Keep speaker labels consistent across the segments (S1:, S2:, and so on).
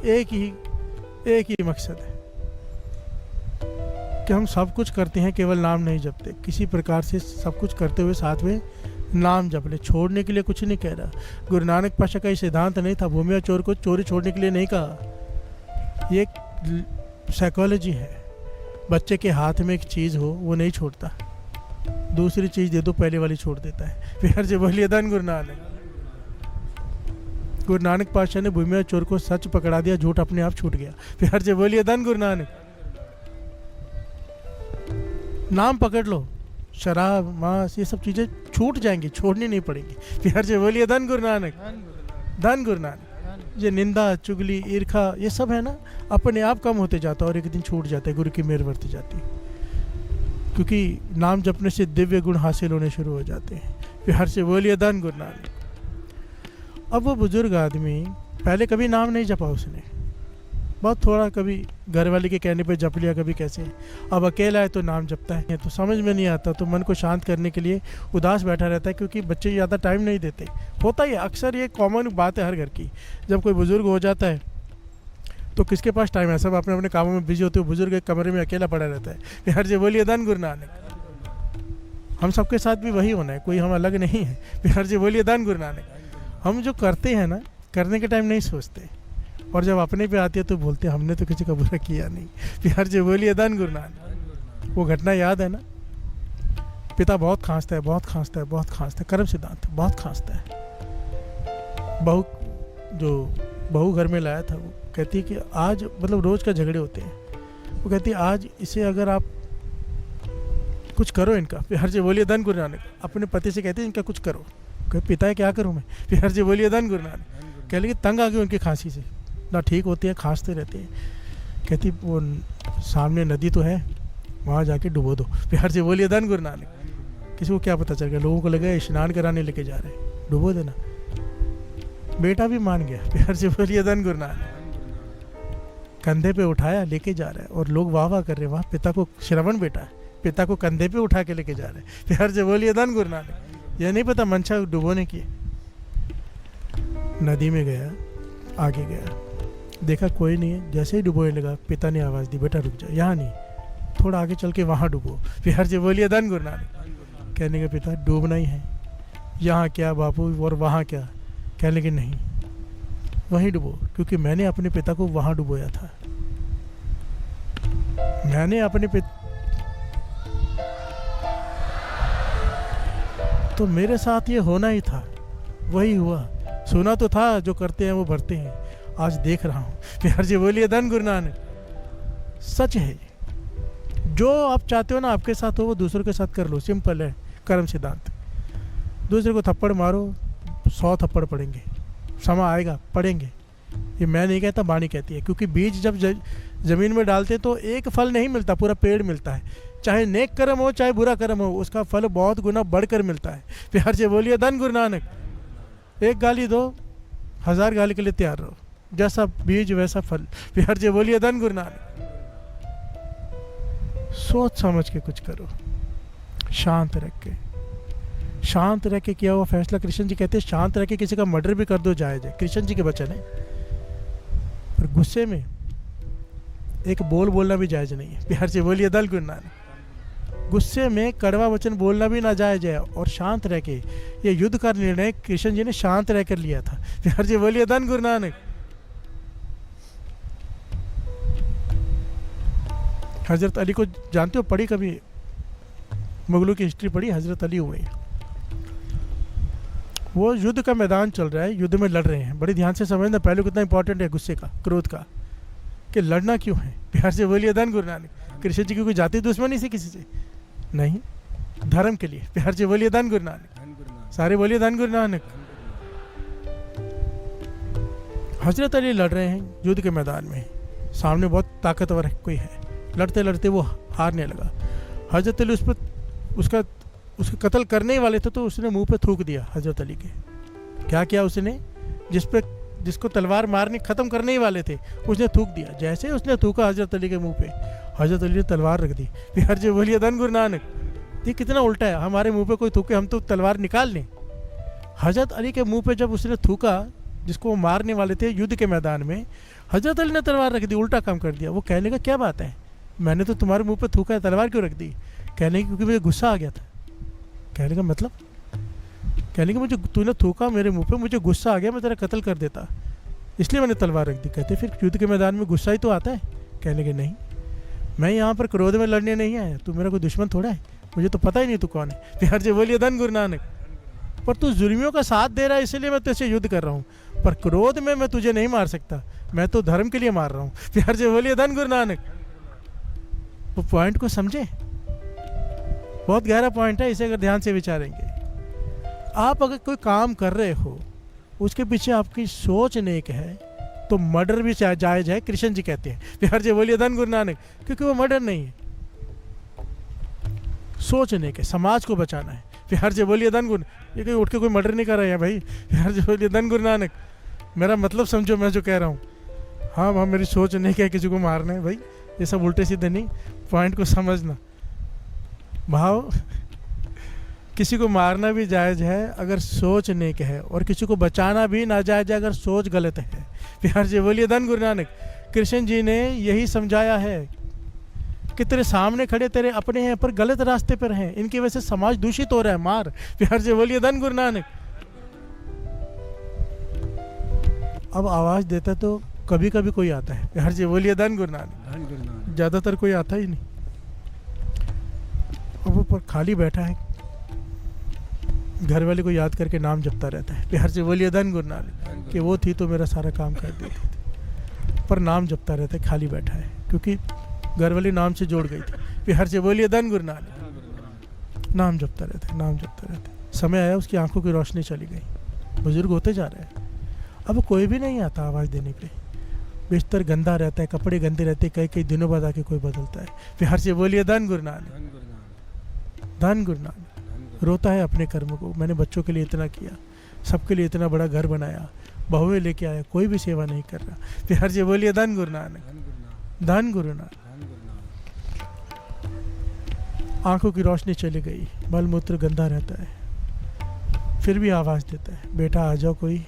S1: एक ही मकसद है कि हम सब कुछ करते हैं, केवल नाम नहीं जपते। किसी प्रकार से सब कुछ करते हुए साथ में नाम जप ले। छोड़ने के लिए कुछ नहीं कह रहा। गुरु नानक पातशाह का ये सिद्धांत नहीं था भूमिया चोर को चोरी छोड़ने के लिए नहीं कहा। ये एक साइकोलॉजी है। बच्चे के हाथ में एक चीज़ हो वो नहीं छोड़ता, दूसरी चीज़ दे दो पहले वाली छोड़ देता है। फिर से बोलिए धन गुरु नानक। गुरु नानक पातशाह ने भूमिया चोर को सच पकड़ा दिया, झूठ अपने आप छूट गया। फिर से बोलिए धन गुरु नानक। नाम पकड़ लो, शराब मांस ये सब चीज़ें छूट जाएंगी, छोड़नी नहीं पड़ेंगी। फिर से बोलिए धन गुरु नानक, धन गुरु नानक। ये निंदा चुगली ईर्खा ये सब है ना, अपने आप कम होते जाता है और एक दिन छूट जाता है, गुरु की मेहर बरती जाती है। क्योंकि नाम जपने से दिव्य गुण हासिल होने शुरू हो जाते हैं। फिर से बोलिए धन गुरु नानक। अब वो बुजुर्ग आदमी पहले कभी नाम नहीं जपा उसने, बहुत थोड़ा, कभी घर वाले के कहने पे जप लिया, कभी कैसे। अब अकेला है तो नाम जपता है, तो समझ में नहीं आता, तो मन को शांत करने के लिए उदास बैठा रहता है, क्योंकि बच्चे ज़्यादा टाइम नहीं देते। होता ही है अक्सर, ये कॉमन बात है हर घर की। जब कोई बुज़ुर्ग हो जाता है तो किसके पास टाइम है, सब अपने अपने कामों में बिजी होते हो, बुजुर्ग एक कमरे में अकेला पड़ा रहता है। हर जी बोलिए धन गुरु नानक। हम सबके साथ भी वही होना है, कोई हम अलग नहीं है। हर जी बोलिए धन गुरु नानक। हम जो करते हैं ना, करने के टाइम नहीं सोचते, और जब अपने पे आती है तो बोलते हैं हमने तो किसी का बुरा किया नहीं। फिर जी बोलिए धन गुरु नानक। वो घटना याद है ना, पिता बहुत खांसता है, बहुत खांसता है, बहुत खांसता है, कर्म सिद्धांत बहुत खांसता है। बहू घर में लाया था, वो कहती है कि आज मतलब रोज़ का झगड़े होते हैं, वो कहती है आज इसे अगर आप कुछ करो इनका। फिर हर जी बोलिए धन गुरु नानक। अपने पति से कहते हैं इनका कुछ करो। कहे पिता है क्या करूँ मैं। फिर हर जी बोलिए धन गुरु नानक। कह लगी तंग आ गई उनकी खांसी से, ना ठीक होती है, खांसते रहते हैं। कहती वो सामने नदी तो है, वहाँ जाके डुबो दो। फिर हर जी बोलिए धन गुरु नानक। किसी को क्या पता चल गया, लोगों को लगा स्नान कराने लेके जा रहे हैं, डुबो देना। बेटा भी मान गया। फिर हर जी बोलिए धन गुरु नानक। कंधे पे उठाया लेके जा रहा है, और लोग वाह वाह कर रहे हैं, वाह पिता को, श्रवण बेटा है, पिता को कंधे पे उठा के लेके जा रहे हैं। फिर हर जी बोलिए धन गुरु नानक। यह नहीं पता मंशा डुबोने की। नदी में गया, आगे गया, देखा कोई नहीं है, जैसे ही डुबोने लगा पिता ने आवाज़ दी बेटा रुक जा, यहाँ नहीं, थोड़ा आगे चल के वहाँ डुबो। फिर हर जी बोलिए धन गुरु नानक। कहने के पिता डूबना ही है, यहाँ क्या बापू और वहाँ क्या। कहने लगे नहीं, वहीं डुबो, क्योंकि मैंने अपने पिता को वहाँ डुबोया था। मैंने अपने तो मेरे साथ ये होना ही था, वही हुआ। सुना तो था जो करते हैं वो भरते हैं, आज देख रहा हूँ। फिर हर जी बोलिए धन गुरु नानक। सच है, जो आप चाहते हो ना आपके साथ हो वो दूसरों के साथ कर लो, सिंपल है कर्म सिद्धांत। दूसरे को थप्पड़ मारो, 100 थप्पड़ पड़ेंगे, समय आएगा पड़ेंगे। ये मैं नहीं कहता, वाणी कहती है। क्योंकि बीज जब ज़मीन में डालते तो एक फल नहीं मिलता, पूरा पेड़ मिलता है। चाहे नेक कर्म हो चाहे बुरा कर्म हो, उसका फल बहुत गुना बढ़कर मिलता है। फिर हर से बोलिए धन गुरु नानक। एक गाली दो, 1000 गाली के लिए तैयार रहो, जैसा बीज वैसा फल। फिर हर से बोलिए धन गुरु नानक। सोच समझ के कुछ करो, शांत रह के किया हुआ फैसला। कृष्ण जी कहते हैं शांत रह के किसी का मर्डर भी कर दो जायज़ है, कृष्ण जी के वचन है। पर गुस्से में एक बोलना भी जायज़ नहीं है। प्यार से बोलिए दल गुरु नानक। गुस्से में कड़वा वचन बोलना भी नाजायज है, और शांत रह के, ये युद्ध का निर्णय कृष्ण जी ने शांत रह कर लिया था। प्यार से बोलिए धन गुरु नानक। हजरत अली को जानते हो, पढ़ी कभी मुगलों की हिस्ट्री पढ़ी, हजरत अली हुए, वो युद्ध का मैदान चल रहा है, युद्ध में लड़ रहे हैं। बड़ी ध्यान से समझना पहले कितना इंपॉर्टेंट है गुस्से का, क्रोध का, कि लड़ना क्यों है। प्यार से बोलिए धन गुरु नानक। कृष्ण जी की कोई जाति दुश्मनी से किसी से नहीं, धर्म के लिए। प्यार से बोलिए धन गुरु नानक। सारे बोलिए धन गुरु नानक। हजरत अली लड़ रहे हैं युद्ध के मैदान में, सामने बहुत ताकतवर है कोई है, लड़ते लड़ते वो हारने लगा। हजरत अली उसका कत्ल करने ही वाले थे, तो उसने मुंह पे थूक दिया हजरत अली के। क्या किया उसने, जिसको तलवार मारने ख़त्म करने ही वाले थे, उसने थूक दिया। जैसे उसने थूका हजरत अली के मुंह पे, हजरत अली ने तलवार रख दी। फिर जो बोलिए धन गुरु नानक। ये कितना उल्टा है, हमारे मुंह पे कोई थूके हम तो तलवार निकाल लें। हजरत अली के मुंह पे जब उसने थूका, जिसको वो मारने वाले थे युद्ध के मैदान में, हजरत अली ने तलवार रख दी, उल्टा काम कर दिया। वो कहने का क्या बात है, मैंने तो तुम्हारे मुंह पे थूका है, तलवार क्यों रख दी? कहने की क्योंकि मुझे गुस्सा आ गया था। कहने का मतलब, कहने का मुझे तूने थूका मेरे मुंह पे, मुझे गुस्सा आ गया, मैं तेरा कत्ल कर देता, इसलिए मैंने तलवार रख दी। कहते फिर युद्ध के मैदान में गुस्सा ही तो आता है। कहने के नहीं, मैं यहाँ पर क्रोध में लड़ने नहीं आया, तू मेरा कोई दुश्मन थोड़ा है, मुझे तो पता ही नहीं तू कौन है। प्यार से बोलिए धन गुरु नानक। पर तू जुल्मियों का साथ दे रहा है इसलिए मैं तुझसे युद्ध कर रहा हूँ, पर क्रोध में मैं तुझे नहीं मार सकता, मैं तो धर्म के लिए मार रहा हूँ। प्यार से बोलिए धन गुरु नानक। वो पॉइंट को समझे, बहुत गहरा पॉइंट है, इसे अगर ध्यान से विचारेंगे। आप अगर कोई काम कर रहे हो, उसके पीछे आपकी सोच नेक है, तो मर्डर भी जायज है, कृष्ण जी कहते हैं। प्यार से बोलिए धन गुरु नानक, क्योंकि वो मर्डर नहीं है, सोच नेक है, समाज को बचाना है। प्यार से बोलिए धन गुरु। ये कोई उठ के कोई मर्डर नहीं कर रहा है भाई। प्यार से बोलिए धन गुरु नानक। मेरा मतलब समझो मैं जो कह रहा हूँ। हाँ हाँ, मेरी सोच नहीं क्या किसी को मारना है भाई, ये सब उल्टे सीधे नहीं, पॉइंट को समझना। भाव, किसी को मारना भी जायज़ है अगर सोच नेक है, और किसी को बचाना भी नाजायज़ है अगर सोच गलत है। प्यार से बोलिए धन गुरु नानक। कृष्ण जी ने यही समझाया है कि तेरे सामने खड़े तेरे अपने हैं पर गलत रास्ते पर हैं, इनकी वजह से समाज दूषित हो रहा है, मार। प्यार से बोलिए धन गुरु नानक। अब आवाज़ देता तो कभी कभी कोई आता है। प्यार से बोलिए धन गुरु नानक। ज़्यादातर कोई आता ही नहीं। अब वो पर खाली बैठा है, घर वाले को याद करके नाम जपता रहता है। प्यार से बोलिए धन गुरु नानक। कि वो थी तो मेरा सारा काम कर देती थी, पर नाम जपता रहता है, खाली बैठा है, क्योंकि घर वाली नाम से जोड़ गई थी। प्यार से बोलिए धन गुरु नानक। नाम जपता रहता है, नाम जपता रहता है। समय आया उसकी आंखों की रोशनी चली गई, बुजुर्ग होते जा रहे हैं। अब कोई भी नहीं आता आवाज़ देने पे, बिस्तर गंदा रहता है, कपड़े गंदे रहते हैं, कई कई दिनों बाद आके कोई बदलता है। प्यार से बोलिए धन गुरु नानक। धन गुरु नानक। रोता है अपने कर्म को, मैंने बच्चों के लिए इतना किया, सबके लिए इतना बड़ा घर बनाया, बहुएं लेके आया, कोई भी सेवा नहीं कर रहा। प्यार से बोलिए धन गुरु नानक। धन गुरु नानक। आंखों की रोशनी चली गई, मल मूत्र गंदा रहता है, फिर भी आवाज़ देता है, बेटा आ जाओ कोई।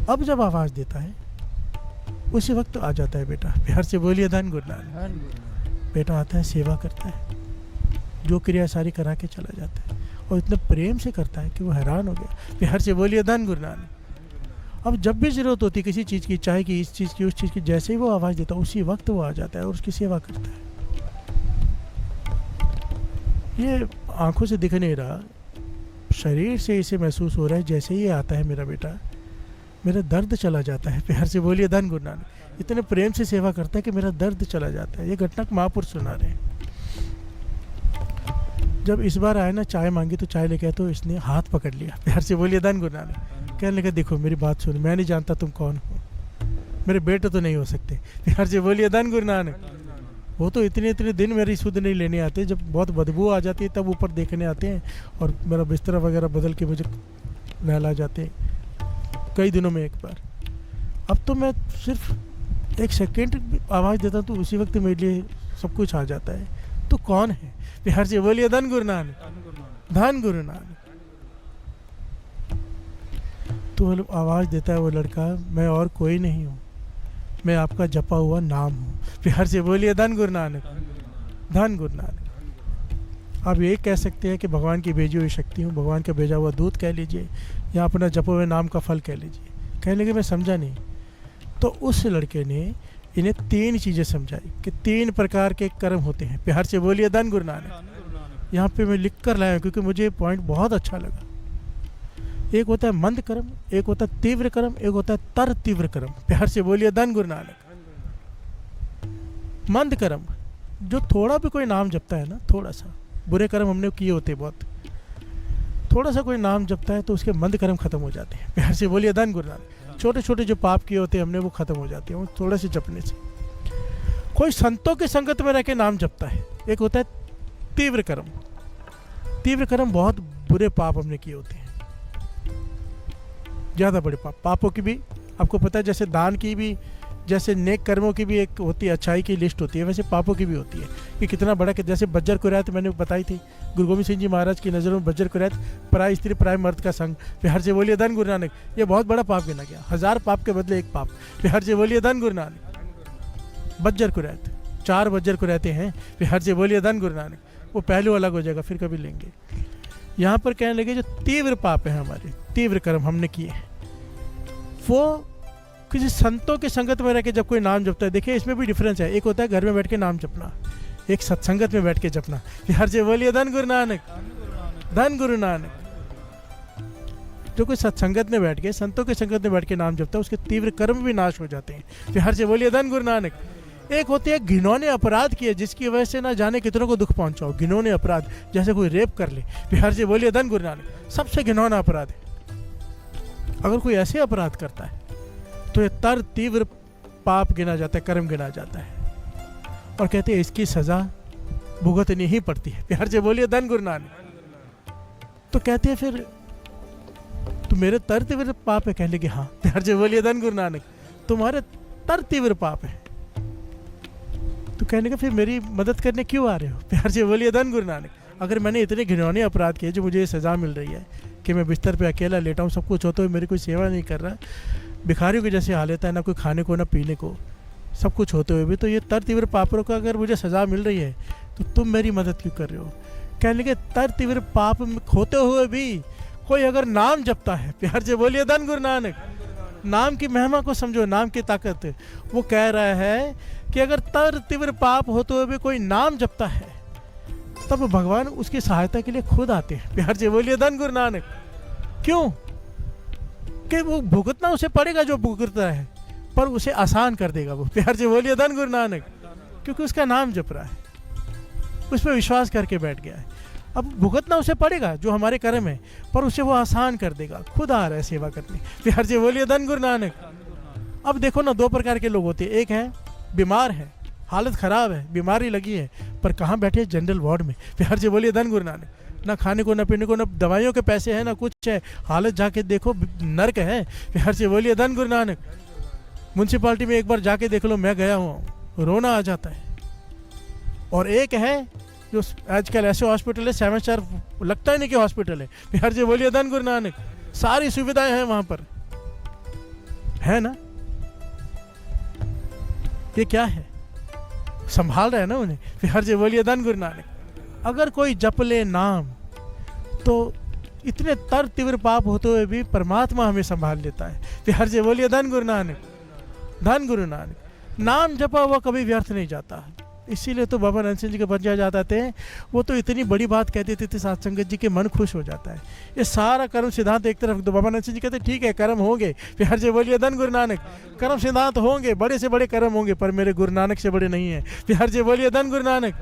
S1: अब जब आवाज़ देता है उसी वक्त आ जाता है बेटा। प्यार से बोलिए धन गुरु नानक। बेटा आता है, सेवा करता है, जो क्रिया सारी करा के चला जाता है, और इतने प्रेम से करता है कि वो हैरान हो गया। प्यार से बोलिए धन गुरु नानक। अब जब भी ज़रूरत होती किसी चीज़ की, चाहे कि इस चीज़ की उस चीज़ की, जैसे ही वो आवाज़ देता है उसी वक्त वो आ जाता है और उसकी सेवा करता है। ये आंखों से दिख नहीं रहा, शरीर से इसे महसूस हो रहा है। जैसे ही आता है मेरा बेटा, मेरा दर्द चला जाता है। प्यार से बोलिए धन गुरु नानक। इतने प्रेम से सेवा करता है कि मेरा दर्द चला जाता है। ये घटना महापुरुष सुना रहे हैं। जब इस बार आया ना, चाय मांगी तो चाय लेके आया, तो इसने हाथ पकड़ लिया। प्यार से बोलिए धन गुरु नानक। कहने लगा देखो मेरी बात सुन, मैं नहीं जानता तुम कौन हो, मेरे बेटे तो नहीं हो सकते। प्यार से बोलिए धन गुरु नानक। वो तो इतने इतने दिन मेरी सुध नहीं लेने आते, जब बहुत बदबू आ जाती है तब ऊपर देखने आते हैं और मेरा बिस्तर वगैरह बदल के मुझे नहला जाते हैं, कई दिनों में एक बार। अब तो मैं सिर्फ एक सेकेंड आवाज़ देता हूँ तो उसी वक्त मेरे लिए सब कुछ आ जाता है। तो कौन है? प्यार से बोलिए धन गुरु नानक। धन गुरु नानक। तो आवाज़ देता है वो लड़का, मैं और कोई नहीं हूँ, मैं आपका जपा हुआ नाम हूँ। प्यार से बोलिए धन गुरु नानक। धन गुरु नानक। आप ये कह सकते हैं कि भगवान की भेजी हुई शक्ति हूँ, भगवान का भेजा हुआ दूत कह लीजिए, या अपना जपे हुए नाम का फल कह लीजिए। कहने लगे मैं समझा नहीं। तो उस लड़के ने इन्हें 3 चीज़ें समझाई कि 3 प्रकार के कर्म होते हैं। प्यार से बोलिए धन गुरु नानक। यहाँ पे मैं लिख कर लाया हूँ क्योंकि मुझे पॉइंट बहुत अच्छा लगा। एक होता है मंद कर्म, एक होता है तीव्र कर्म, एक होता है तर तीव्र कर्म। प्यार से बोलिए धन गुरु नानक। मंद कर्म, जो थोड़ा भी कोई नाम जपता है ना, थोड़ा सा, बुरे कर्म हमने किए होते बहुत, थोड़ा सा कोई नाम जपता है तो उसके मंद कर्म खत्म हो जाते हैं। प्यार से बोलिए धन गुरु नानक। छोटे छोटे जो पाप किए होते हैं हमने, वो खत्म हो जाते हैं थोड़े से जपने से। कोई संतों की संगत में रह के नाम जपता है। एक होता है तीव्र कर्म। तीव्र कर्म बहुत बुरे पाप हमने किए होते हैं, ज़्यादा बड़े पापों की भी आपको पता है, जैसे दान की भी जैसे नेक कर्मों की भी एक होती है, अच्छाई की लिस्ट होती है, वैसे पापों की भी होती है कि कितना बड़ा कि जैसे बज्जर कुरैत मैंने बताई थी, गुरु गोविंद सिंह जी महाराज की नज़रों में बज्जर कुरैत पराई स्त्री पराई मर्द का संग, बिहार से बोलिए धन गुरु नानक, ये बहुत बड़ा पाप गिना गया। 1000 पाप के बदले एक पाप, बिहार से बोलिए धन गुरु नानक। बज्जर कुरैत 4 बज्जर कुरैते हैं, बिहार से बोलिए धन गुरु नानक। वो पहलू अलग हो जाएगा, फिर कभी लेंगे। यहाँ पर कहने लगे जो तीव्र पाप है हमारे, तीव्र कर्म हमने किए, वो किसी संतों के संगत में रह के जब कोई नाम जपता है, देखिए इसमें भी डिफरेंस है। एक होता है घर में बैठ के नाम जपना, एक सत्संगत में बैठ के जपना। हर जय बोलिए धन गुरु नानक, धन गुरु नानक। जो कोई सत्संगत में बैठ के, संतों के संगत में बैठ के नाम जपता है, उसके तीव्र कर्म भी नाश हो जाते हैं। हर जय बोलिए धन गुरु नानक। एक होती है घिनौने अपराध किए जिसकी वजह से ना जाने कितनों को दुख पहुंचाओ, घिनौने अपराध, जैसे कोई रेप कर ले, हर जय बोलिए धन गुरु नानक, सबसे घिनौना अपराध है। अगर कोई ऐसे अपराध करता है तो ये तर तीव्र पाप गिना जाता है, कर्म गिना जाता है, और कहते हैं इसकी सजा भुगतनी ही पड़ती है। प्यार से बोलिए धन गुरु नानक। तो कहते हैं फिर तो मेरे तर तीव्र पाप है, कह लेंगे हाँ। प्यार से बोलिए धन गुरु नानक, तुम्हारे तर तीव्र पाप है। तो कहने का फिर मेरी मदद करने क्यों आ रहे हो? प्यार से बोलिए धन गुरु नानक। अगर मैंने इतने घिनौने अपराध किए जो मुझे ये सजा मिल रही है कि मैं बिस्तर पे अकेला लेटा हूँ, सब कुछ होता है, मेरी कोई सेवा नहीं कर रहा, भिखारियों की जैसे हालत है, ना कोई खाने को ना पीने को, सब कुछ होते हुए भी, तो ये तर तीव्र पापों का अगर मुझे सज़ा मिल रही है तो तुम मेरी मदद क्यों कर रहे हो? कहने के तर तीव्र पाप होते हुए भी कोई अगर नाम जपता है, प्यार से बोलिए धन गुरु नानक, नाम की महिमा को समझो, नाम की ताकत। वो कह रहा है कि अगर तर तीव्र पाप होते हुए भी कोई नाम जपता है तब भगवान उसकी सहायता के लिए खुद आते हैं। प्यार से बोलिए धन गुरु नानक। क्यों? कि वो भुगतना उसे पड़ेगा जो भुगतता है, पर उसे आसान कर देगा वो। प्यार से बोलिए धन गुरु नानक, क्योंकि उसका नाम जप रहा है, उस पर विश्वास करके बैठ गया है। अब भुगतना उसे पड़ेगा जो हमारे कर्म है, पर उसे वो आसान कर देगा, खुद आ रहा है सेवा करने। प्यार से बोलिए धन गुरु नानक। अब देखो ना, 2 प्रकार के लोग होते हैं। एक है बीमार है, हालत ख़राब है, बीमारी लगी है, पर कहाँ बैठे? जनरल वार्ड में। प्यार से बोलिए धन गुरु नानक। ना खाने को, ना पीने को, ना दवाइयों के पैसे हैं, ना कुछ है, हालत जाके देखो नर्क है। प्यार से बोलिए धन गुरु नानक। म्यूनसिपालिटी में एक बार जाके देख लो, मैं गया हूँ, रोना आ जाता है। और एक है जो आजकल ऐसे हॉस्पिटल है 7 स्टार, लगता ही नहीं कि हॉस्पिटल है। प्यार से बोलिए धन गुरु नानक। सारी सुविधाएं हैं वहाँ पर, है ना? ये क्या है? संभाल रहे हैं ना उन्हें। प्यार से बोलिए धन गुरु नानक। अगर कोई जप ले नाम तो इतने तर तीव्र पाप होते हुए भी परमात्मा हमें संभाल लेता है। प्यार से बोलिए धन गुरु नानक, धन गुरु नानक। नाम जपा हुआ कभी व्यर्थ नहीं जाता। इसीलिए तो बाबा नानक सिंह जी के बच्चे जाते थे, वो तो इतनी बड़ी बात कहते थे सात संगत जी के मन खुश हो जाता है। ये सारा कर्म सिद्धांत एक तरफ, तो बाबा नानक सिंह जी कहते ठीक है कर्म होंगे, प्यार से बोलिए धन गुरु नानक, कर्म सिद्धांत होंगे, बड़े से बड़े कर्म होंगे, पर मेरे गुरु नानक से बड़े नहीं है। प्यार से बोलिए धन गुरु नानक।